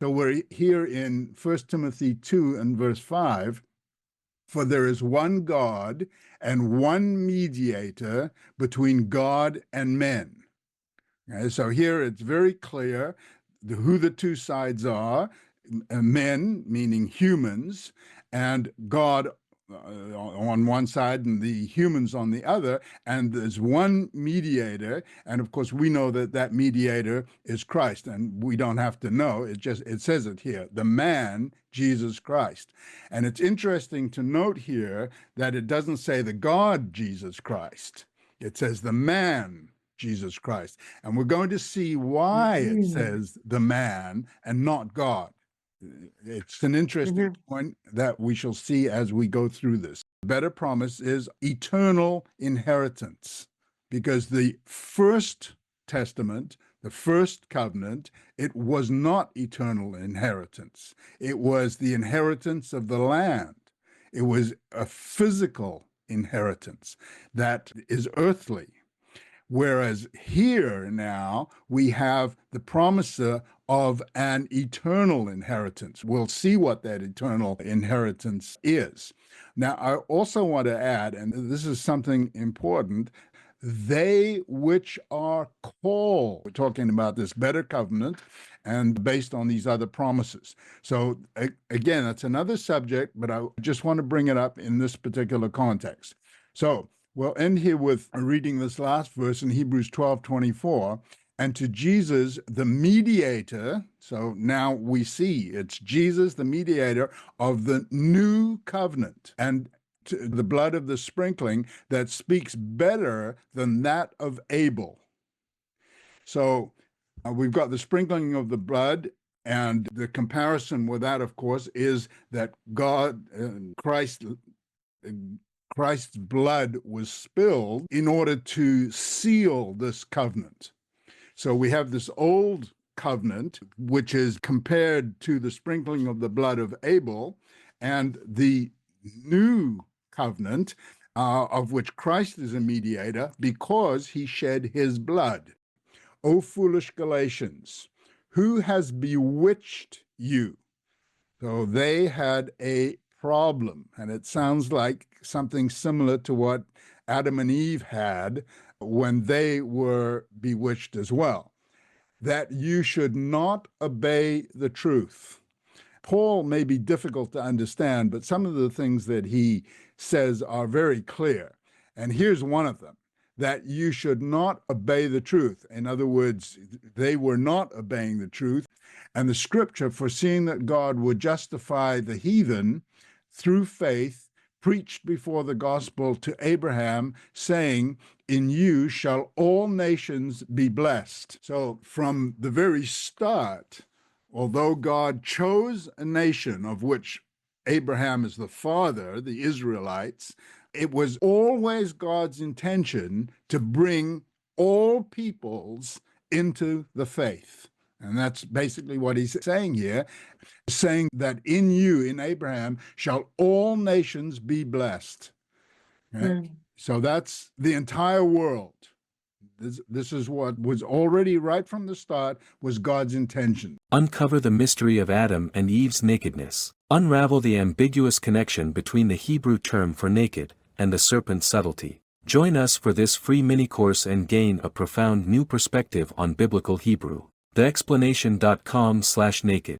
So we're here in 1 Timothy 2 and verse 5. For there is one God and one mediator between God and men. Okay, so here it's very clear who the two sides are, men, meaning humans, and God on one side and the humans on the other, and there's one mediator, and of course we know that that mediator is Christ, and we don't have to know, it says it here, the man Jesus Christ. And it's interesting to note here that it doesn't say the God Jesus Christ, it says the man Jesus Christ, and we're going to see why it says the man and not God. It's an interesting point that we shall see as we go through this. The better promise is eternal inheritance, because the first testament, the first covenant, it was not eternal inheritance. It was the inheritance of the land. It was a physical inheritance that is earthly. Whereas here now we have the promiser of an eternal inheritance. We'll see what that eternal inheritance is. Now, I also want to add, and this is something important, they which are called. We're talking about this better covenant and based on these other promises. So again, that's another subject, but I just want to bring it up in this particular context. So we'll end here with reading this last verse in Hebrews 12:24. And to Jesus, the mediator, so now we see it's Jesus, the mediator of the new covenant, and to the blood of the sprinkling that speaks better than that of Abel. So we've got the sprinkling of the blood, and the comparison with that, of course, is that Christ's blood was spilled in order to seal this covenant. So we have this old covenant, which is compared to the sprinkling of the blood of Abel, and the new covenant, of which Christ is a mediator because he shed his blood. O foolish Galatians, who has bewitched you? So they had a problem, and it sounds like something similar to what Adam and Eve had when they were bewitched as well, that you should not obey the truth. Paul may be difficult to understand, but some of the things that he says are very clear. And here's one of them, that you should not obey the truth. In other words, they were not obeying the truth. And the scripture, foreseeing that God would justify the heathen through faith, preached before the gospel to Abraham, saying, in you shall all nations be blessed. So from the very start, although God chose a nation of which Abraham is the father, the Israelites, it was always God's intention to bring all peoples into the faith. And that's basically what he's saying here, saying that in you, in Abraham, shall all nations be blessed. Okay? So that's the entire world. This is what was already right from the start was God's intention. Uncover the mystery of Adam and Eve's nakedness. Unravel the ambiguous connection between the Hebrew term for naked and the serpent's subtlety. Join us for this free mini-course and gain a profound new perspective on biblical Hebrew. TheExplanation.com/naked